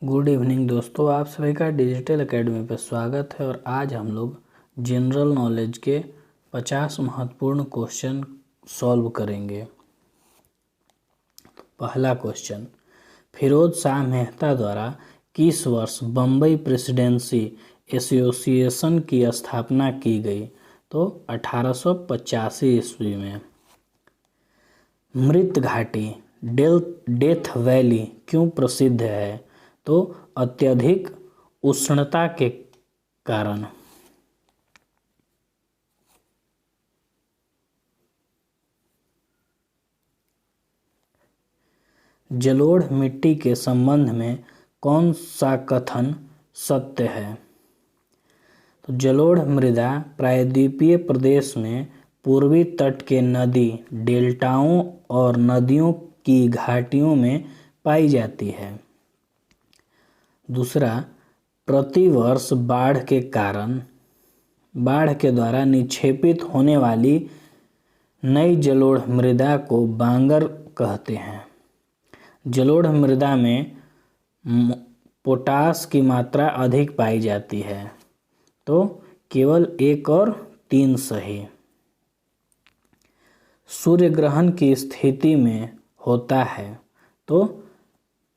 Good evening दोस्तों, आप सभी का डिजिटल एकेडमी पर स्वागत है। और आज हम लोग जनरल नॉलेज के 50 महत्वपूर्ण क्वेश्चन सॉल्व करेंगे। पहला क्वेश्चन, फिरोज शाह मेहता द्वारा किस वर्ष बम्बई प्रेसिडेंसी एसोसिएशन की स्थापना की गई? तो 1885 ईस्वी में। मृत घाटी डेथ वैली क्यों प्रसिद्ध है? तो अत्यधिक उष्णता के कारण। जलोढ़ मिट्टी के संबंध में कौन सा कथन सत्य है? तो जलोढ़ मृदा प्रायद्वीपीय प्रदेश में पूर्वी तट के नदी डेल्टाओं और नदियों की घाटियों में पाई जाती है। दूसरा, प्रतिवर्ष बाढ़ के द्वारा निक्षेपित होने वाली नई जलोढ़ मृदा को बांगर कहते हैं। जलोढ़ मृदा में पोटास की मात्रा अधिक पाई जाती है। तो केवल 1 और 3 सही। सूर्य ग्रहण की स्थिति में होता है तो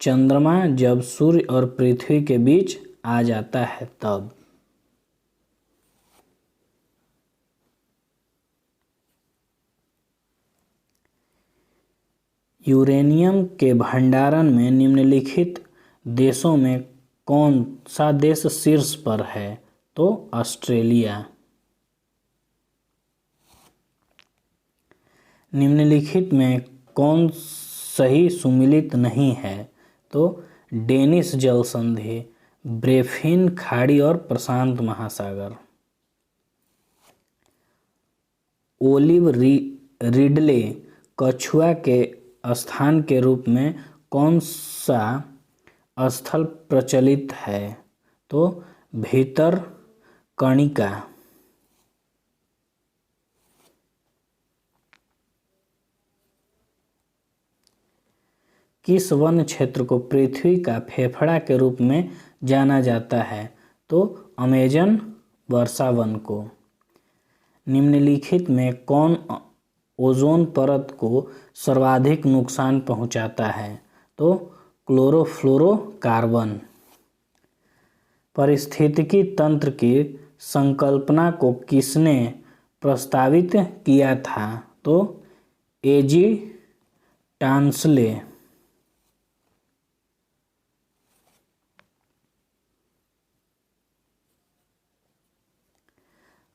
चंद्रमा जब सूर्य और पृथ्वी के बीच आ जाता है तब। यूरेनियम के भंडारण में निम्नलिखित देशों में कौन सा देश शीर्ष पर है? तो ऑस्ट्रेलिया। निम्नलिखित में कौन सही सुमेलित नहीं है? तो डेनिस जल संधि, ब्रेफिन खाड़ी और प्रशांत महासागर। ओलिव रिडले कछुआ के स्थान के रूप में कौन सा स्थल प्रचलित है? तो भीतर कणिका। किस वन क्षेत्र को पृथ्वी का फेफड़ा के रूप में जाना जाता है? तो अमेजन वर्षा वन को। निम्नलिखित में कौन ओजोन परत को सर्वाधिक नुकसान पहुंचाता है? तो क्लोरोफ्लोरोकार्बन। पारिस्थितिकी तंत्र की संकल्पना को किसने प्रस्तावित किया था? तो एजी टांसले।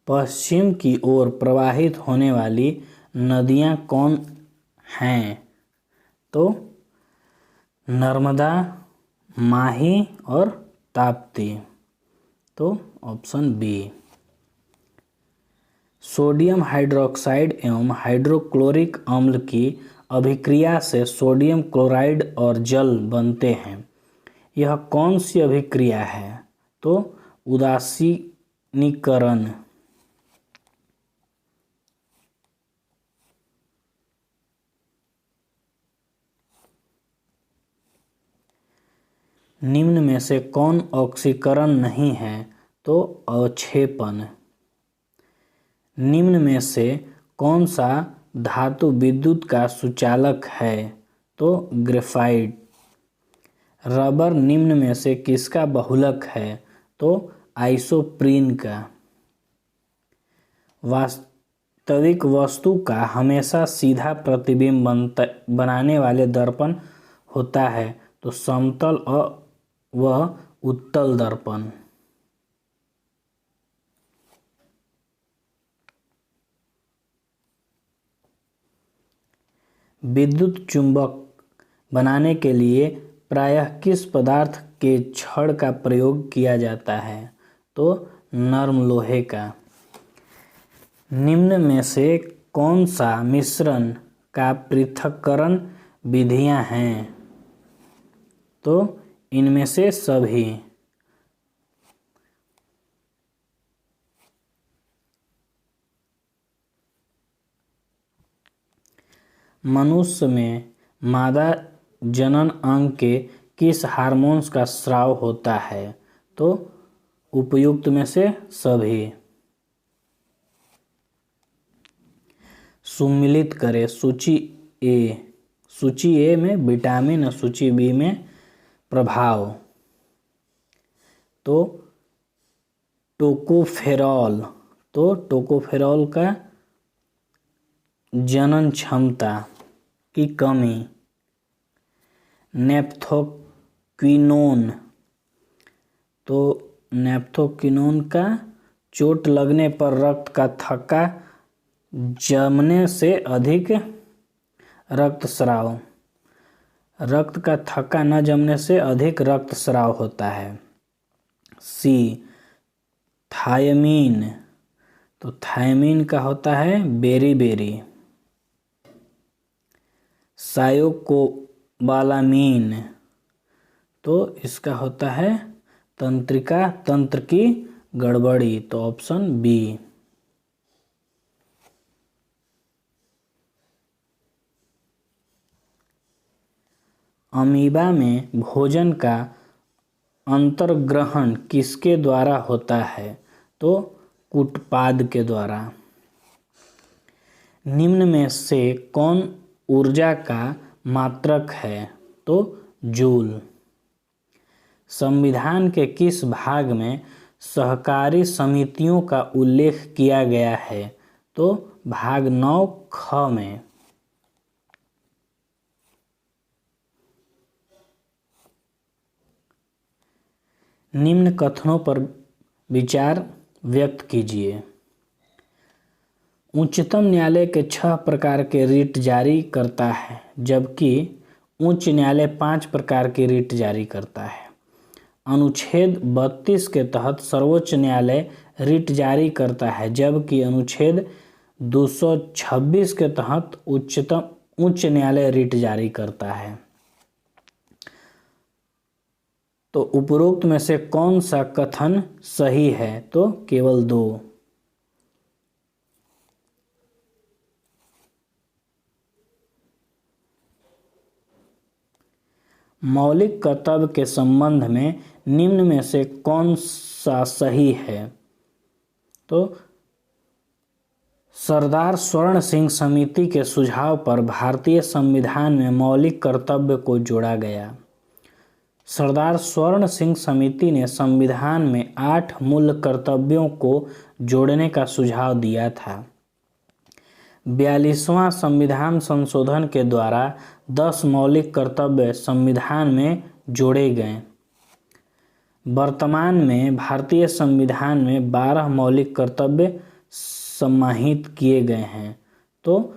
पश्चिम की ओर प्रवाहित होने वाली नदियां कौन हैं? तो नर्मदा, माही और ताप्ती। तो ऑप्शन बी। सोडियम हाइड्रोक्साइड एवं हाइड्रोक्लोरिक अम्ल की अभिक्रिया से सोडियम क्लोराइड और जल बनते हैं। यह कौन सी अभिक्रिया है? तो उदासीनीकरण। निम्न में से कौन ऑक्सीकरण नहीं है? तो अवक्षेपण। निम्न में से कौन सा धातु विद्युत का सुचालक है? तो ग्रेफाइट। रबर निम्न में से किसका बहुलक है? तो आइसोप्रीन का। वास्तविक वस्तु का हमेशा सीधा प्रतिबिंब बनाने वाले दर्पण होता है। तो समतल व उत्तल दर्पण। विद्युत चुंबक बनाने के लिए प्रायः किस पदार्थ के छड़ का प्रयोग किया जाता है? तो नरम लोहे का। निम्न में से कौन सा मिश्रण का पृथक्करण विधियां हैं? तो इनमें से सभी। मनुष्य में मादा जनन अंग के किस हार्मोन्स का स्राव होता है? तो उपयुक्त में से सभी। सुमिलित करें सूची ए में विटामिन और सूची बी में प्रभाव। तो टोकोफेरॉल का जनन क्षमता की कमी। नेप्थोक्विनोन का चोट लगने पर रक्त का थक्का जमने से अधिक रक्तस्राव। रक्त का थक्का न जमने से अधिक रक्तस्राव होता है। सी थायमीन। तो थायमीन का होता है बेरी। सायोकोबालामीन। तो इसका होता है तंत्र की गड़बड़ी। तो ऑप्शन बी। अमीबा में भोजन का अंतर्ग्रहण किसके द्वारा होता है? तो कुटपाद के द्वारा। निम्न में से कौन ऊर्जा का मात्रक है? तो जूल। संविधान के किस भाग में सहकारी समितियों का उल्लेख किया गया है? तो भाग 9 ख में। निम्न कथनों पर विचार व्यक्त कीजिए। उच्चतम न्यायालय के 6 प्रकार के रिट जारी करता है, जबकि उच्च न्यायालय 5 प्रकार की रिट जारी करता है। अनुच्छेद 32 के तहत सर्वोच्च न्यायालय रिट जारी करता है, जबकि अनुच्छेद 226 के तहत उच्च न्यायालय रिट जारी करता है। तो उपरोक्त में से कौन सा कथन सही है? तो केवल 2। मौलिक कर्तव्य के संबंध में निम्न में से कौन सा सही है? तो सरदार स्वर्ण सिंह समिति के सुझाव पर भारतीय संविधान में मौलिक कर्तव्य को जोड़ा गया। सरदार स्वर्ण सिंह समिति ने संविधान में 8 मूल कर्तव्यों को जोड़ने का सुझाव दिया था। 42वां संविधान संशोधन के द्वारा 10 मौलिक कर्तव्य संविधान में जोड़े गए। वर्तमान में भारतीय संविधान में 12 मौलिक कर्तव्य समाहित किए गए हैं। तो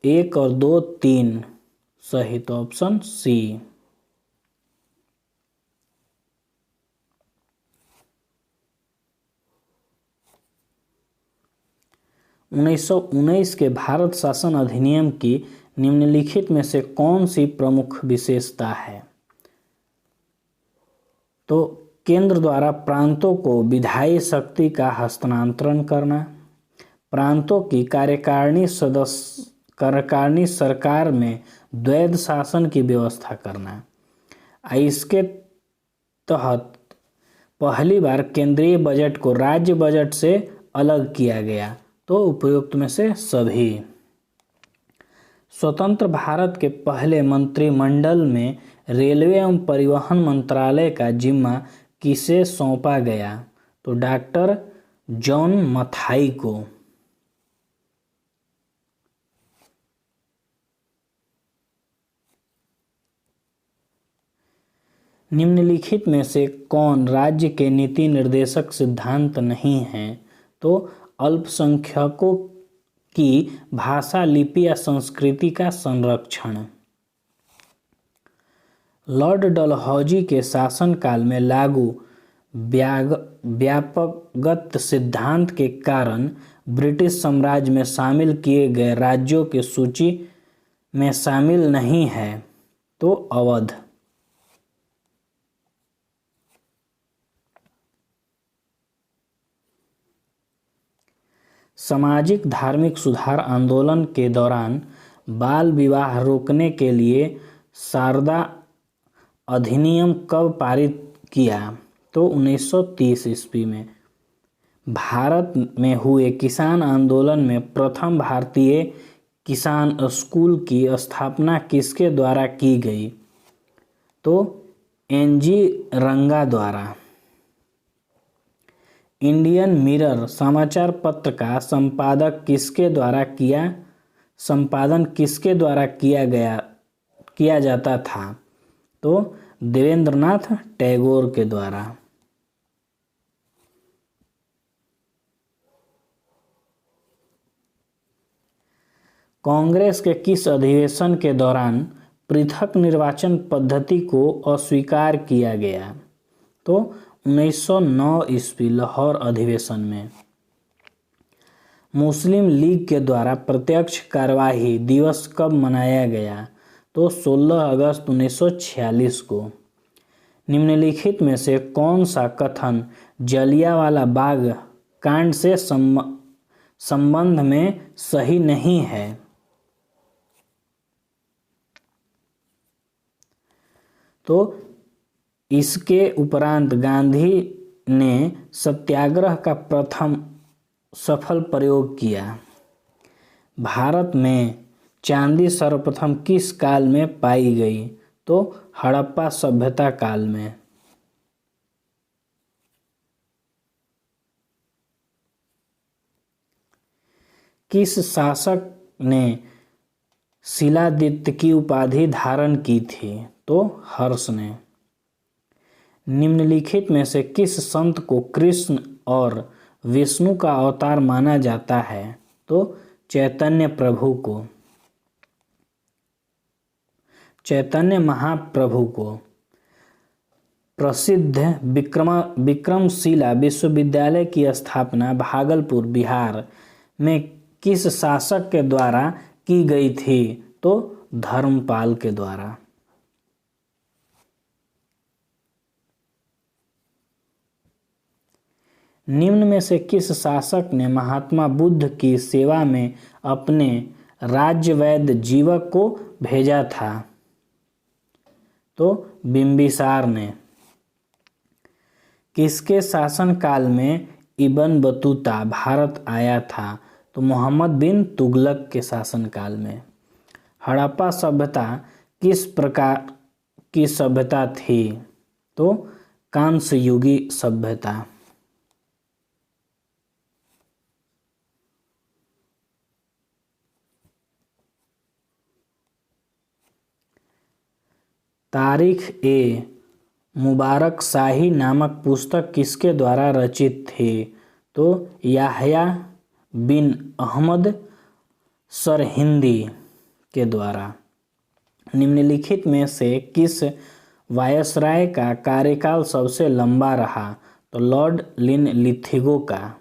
1 और 2 3 सही। तो ऑप्शन सी। 1919 के भारत शासन अधिनियम की निम्नलिखित में से कौन सी प्रमुख विशेषता है? तो केंद्र द्वारा प्रांतों को विधायी शक्ति का हस्तांतरण करना, प्रांतों की कार्यकारिणी सरकार में द्वैध शासन की व्यवस्था करना। इसके तहत पहली बार केंद्रीय बजट को राज्य बजट से अलग किया गया। तो उपयुक्त में से सभी। स्वतंत्र भारत के पहले मंत्रिमंडल में रेलवे एवं परिवहन मंत्रालय का जिम्मा किसे सौंपा गया? तो डॉक्टर जॉन मथाई को। निम्नलिखित में से कौन राज्य के नीति निर्देशक सिद्धांत नहीं है? तो अल्पसंख्यकों की भाषा, लिपि या संस्कृति का संरक्षण। लॉर्ड डलहौजी के शासनकाल में लागू व्यापकगत सिद्धांत के कारण ब्रिटिश साम्राज्य में शामिल किए गए राज्यों की सूची में शामिल नहीं है। तो अवध। सामाजिक धार्मिक सुधार आंदोलन के दौरान बाल विवाह रोकने के लिए शारदा अधिनियम कब पारित किया? तो 1930 ईस्वी में। भारत में हुए किसान आंदोलन में प्रथम भारतीय किसान स्कूल की स्थापना किसके द्वारा की गई? तो एनजी रंगा द्वारा। इंडियन मिरर समाचार पत्र का संपादन किसके द्वारा किया जाता था? तो देवेंद्रनाथ टैगोर के द्वारा। कांग्रेस के किस अधिवेशन के दौरान पृथक निर्वाचन पद्धति को अस्वीकार किया गया? तो 1909 ईस्वी लाहौर अधिवेशन में। मुस्लिम लीग के द्वारा प्रत्यक्ष कार्यवाही दिवस कब मनाया गया? तो 16 अगस्त 1946 को। निम्नलिखित में से कौन सा कथन जलियांवाला बाग कांड से संबंध में सही नहीं है? तो इसके उपरांत गांधी ने सत्याग्रह का प्रथम सफल प्रयोग किया। भारत में चांदी सर्वप्रथम किस काल में पाई गई? तो हड़प्पा सभ्यता काल में। किस शासक ने शिलादित्य की उपाधि धारण की थी? तो हर्ष ने। निम्नलिखित में से किस संत को कृष्ण और विष्णु का अवतार माना जाता है? तो चैतन्य महाप्रभु को। प्रसिद्ध विक्रमशिला विश्वविद्यालय की स्थापना भागलपुर बिहार में किस शासक के द्वारा की गई थी? तो धर्मपाल के द्वारा। निम्न में से किस शासक ने महात्मा बुद्ध की सेवा में अपने राज्यवैद्य जीवक को भेजा था? तो बिंबिसार ने। किसके शासनकाल में इब्न बतूता भारत आया था? तो मोहम्मद बिन तुगलक के शासनकाल में। हड़प्पा सभ्यता किस प्रकार की सभ्यता थी? तो कांस्य युगी सभ्यता। तारीख-ए मुबारक शाही नामक पुस्तक किसके द्वारा रचित थी? तो याह्या बिन अहमद सरहिंदी के द्वारा। निम्नलिखित में से किस वायसराय का कार्यकाल सबसे लंबा रहा? तो लॉर्ड लिनलिथिगो का।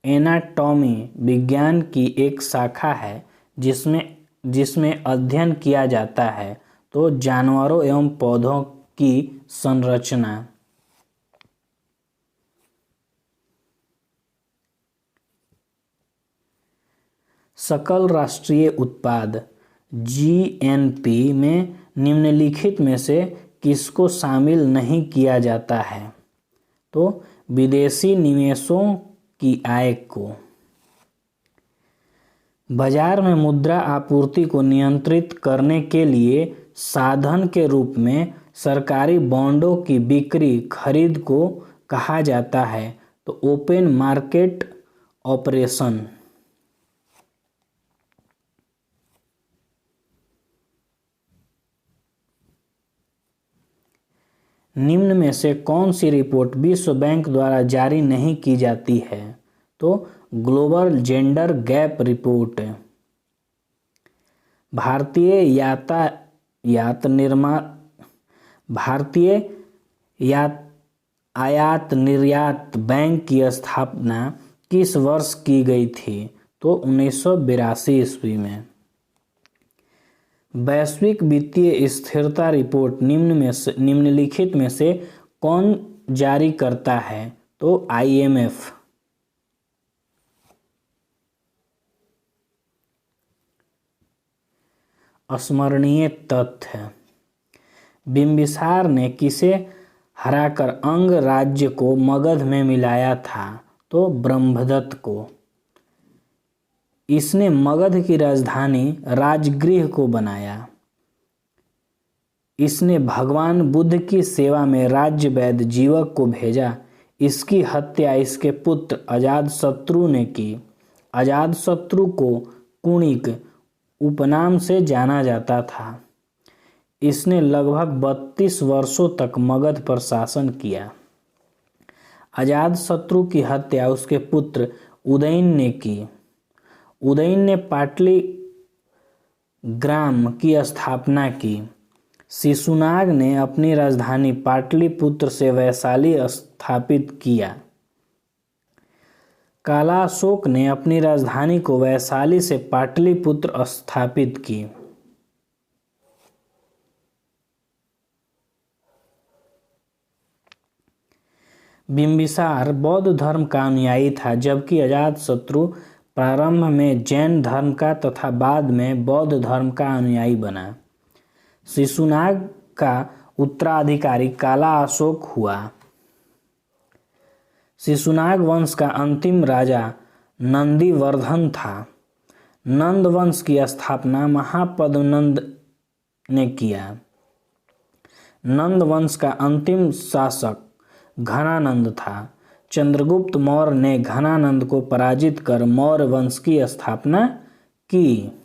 एनाटॉमी विज्ञान की एक शाखा है जिसमें अध्ययन किया जाता है। तो जानवरों एवं पौधों की संरचना। सकल राष्ट्रीय उत्पाद जीएनपी में निम्नलिखित में से किसको शामिल नहीं किया जाता है? तो विदेशी निवेशों की आय को। बाजार में मुद्रा आपूर्ति को नियंत्रित करने के लिए साधन के रूप में सरकारी बॉन्डों की बिक्री खरीद को कहा जाता है। तो ओपन मार्केट ऑपरेशन। निम्न में से कौन सी रिपोर्ट विश्व बैंक द्वारा जारी नहीं की जाती है? तो ग्लोबल जेंडर गैप रिपोर्ट। भारतीय आयात निर्यात बैंक की स्थापना किस वर्ष की गई थी? तो 1982 ईस्वी में। वैश्विक वित्तीय स्थिरता रिपोर्ट निम्नलिखित में से कौन जारी करता है? तो आईएमएफ। स्मरणीय तथ्य। बिंबिसार ने किसे हराकर अंग राज्य को मगध में मिलाया था? तो ब्रह्मदत्त को। इसने मगध की राजधानी राजगृह को बनाया। इसने भगवान बुद्ध की सेवा में राज्य वैद्य जीवक को भेजा। इसकी हत्या इसके पुत्र अजातशत्रु ने की। अजातशत्रु को कुणिक उपनाम से जाना जाता था। इसने लगभग 32 वर्षों तक मगध पर शासन किया। अजातशत्रु की हत्या उसके पुत्र उदयन ने की। उदयन ने पाटली ग्राम की स्थापना की। शिशुनाग ने अपनी राजधानी पाटलिपुत्र से वैशाली स्थापित किया। कालाशोक ने अपनी राजधानी को वैशाली से पाटलिपुत्र स्थापित की। बिंबिसार बौद्ध धर्म का अनुयायी था, जबकि अजातशत्रु प्रारंभ में जैन धर्म का तथा बाद में बौद्ध धर्म का अनुयायी बना। शिशुनाग का उत्तराधिकारी काला अशोक हुआ। शिशुनाग वंश का अंतिम राजा नंदीवर्धन था। नंद वंश की स्थापना महापद्मनंद ने किया। नंद वंश का अंतिम शासक घनानंद था। चंद्रगुप्त मौर्य ने घनानंद को पराजित कर मौर्य वंश की स्थापना की।